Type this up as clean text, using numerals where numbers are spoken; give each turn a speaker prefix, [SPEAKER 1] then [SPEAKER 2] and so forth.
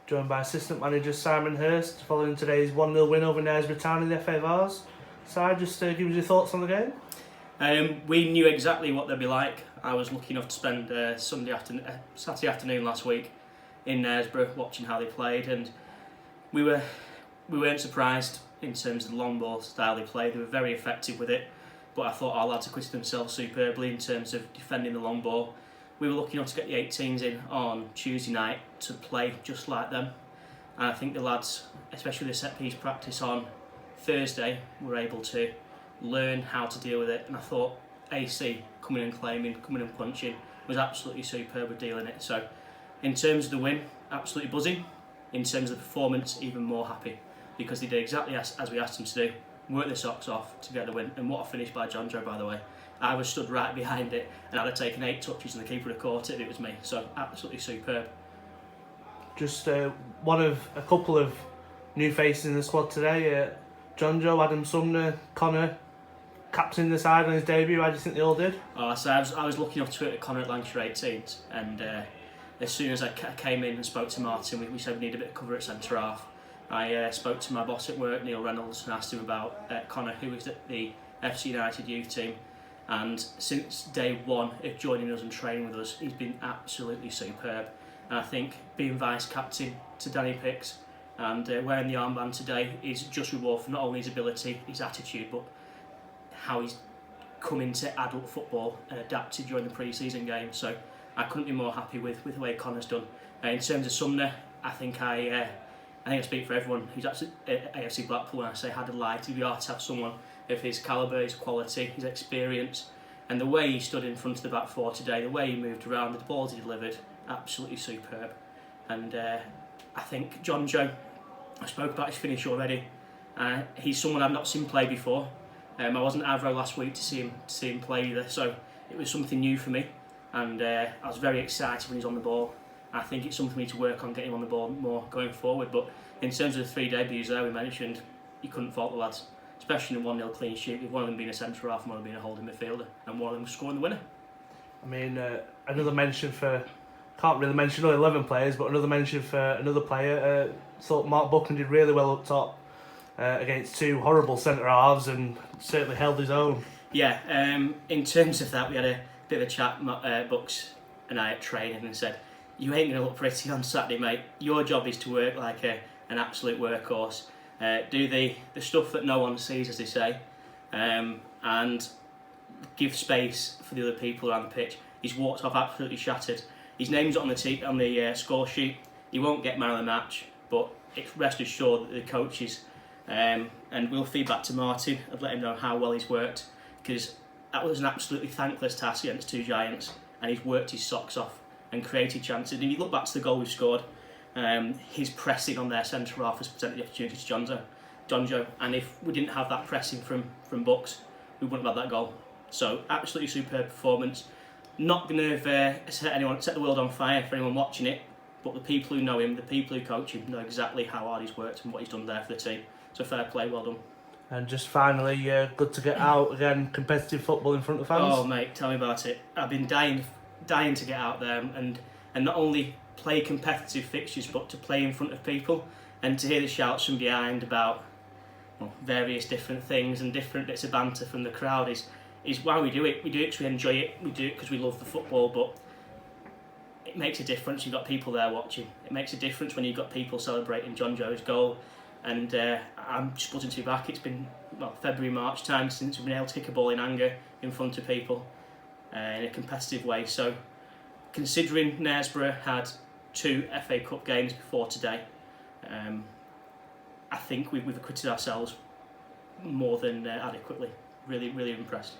[SPEAKER 1] joined by Assistant Manager Simon Hurst, following today's 1-0 win over Knaresborough Town in the FA Vase. Si, just give us your thoughts on the game.
[SPEAKER 2] We knew exactly what they'd be like. I was lucky enough to spend Saturday afternoon last week in Knaresborough watching how they played, and we weren't surprised in terms of the long ball style they played. They were very effective with it, but I thought our lads acquitted themselves superbly in terms of defending the long ball. We were lucky enough to get the 18s in on Tuesday night to play just like them, and I think the lads, especially the set piece practice on Thursday, were able to learn how to deal with it. And I thought AC coming and claiming, coming and punching was absolutely superb with dealing it. So in terms of the win, absolutely buzzing. In terms of the performance, even more happy, because they did exactly as we asked them to do, work their socks off to get the win. And what a finish by John Joe, by the way. I was stood right behind it, and I'd have taken 8 touches and the keeper would have caught it if it was me. So absolutely superb.
[SPEAKER 1] Just one of a couple of new faces in the squad today. John Joe, Adam Sumner, Connor, captaining the side on his debut. How do you think they all did?
[SPEAKER 2] So I was lucky enough to work with Connor at Lancashire 18s, and as soon as I came in and spoke to Martin, we said we need a bit of cover at centre half. I spoke to my boss at work, Neil Reynolds, and asked him about Connor, who was at the FC United youth team. And since day one of joining us and training with us, he's been absolutely superb. And I think being vice captain to Danny Picks and wearing the armband today is just reward for not only his ability, his attitude, but how he's come into adult football and adapted during the pre-season game. So I couldn't be more happy with the way Connor's done. In terms of Sumner, I think I speak for everyone who's at AFC Blackpool when I say how delighted we are to have someone of his calibre, his quality, his experience, and the way he stood in front of the back four today, the way he moved around, the balls he delivered, absolutely superb. And I think John Joe, I spoke about his finish already. He's someone I've not seen play before. I wasn't at Avro last week to see him play either, so it was something new for me, and I was very excited when he's on the ball. I think it's something we need to work on, getting him on the ball more going forward. But in terms of the 3 debuts there we mentioned, you couldn't fault the lads, especially in a 1-0 clean sheet, with one of them being a centre half and one of them being a holding midfielder, and one of them scoring the winner.
[SPEAKER 1] I mean, another mention for, can't really mention all 11 players, but another mention for another player. Thought Mark Buckland did really well up top against 2 horrible centre halves, and certainly held his own.
[SPEAKER 2] Yeah, in terms of that, we had a bit of a chat, Bucks and I, at training, and said, you ain't going to look pretty on Saturday, mate. Your job is to work like an absolute workhorse. Do the stuff that no one sees, as they say, and give space for the other people around the pitch. He's walked off absolutely shattered. His name's on the score sheet. He won't get man of the match, but rest assured that the coaches, and we'll feed back to Martin and let him know how well he's worked, because that was an absolutely thankless task against 2 giants, and he's worked his socks off and created chances. And if you look back to the goal we've scored, his pressing on their centre half has presented the opportunity to John Joe, and if we didn't have that pressing from Bucks, we wouldn't have had that goal. So absolutely superb performance. Not going to set the world on fire for anyone watching it, but the people who know him, the people who coach him, know exactly how hard he's worked and what he's done there for the team. So fair play, well done.
[SPEAKER 1] And just finally, good to get out again, competitive football in front of fans.
[SPEAKER 2] Oh mate, tell me about it. I've been dying to get out there and not only play competitive fixtures, but to play in front of people and to hear the shouts from behind about various different things and different bits of banter from the crowd is why we do it. We do it because we enjoy it. We do it because we love the football, but it makes a difference. You've got people there watching. It makes a difference when you've got people celebrating John Joe's goal. And I'm just buzzing to be back. It's been February, March time since we've been able to kick a ball in anger in front of people in a competitive way. So considering Knaresborough had 2 FA Cup games before today, I think we've acquitted ourselves more than adequately. Really, really impressed.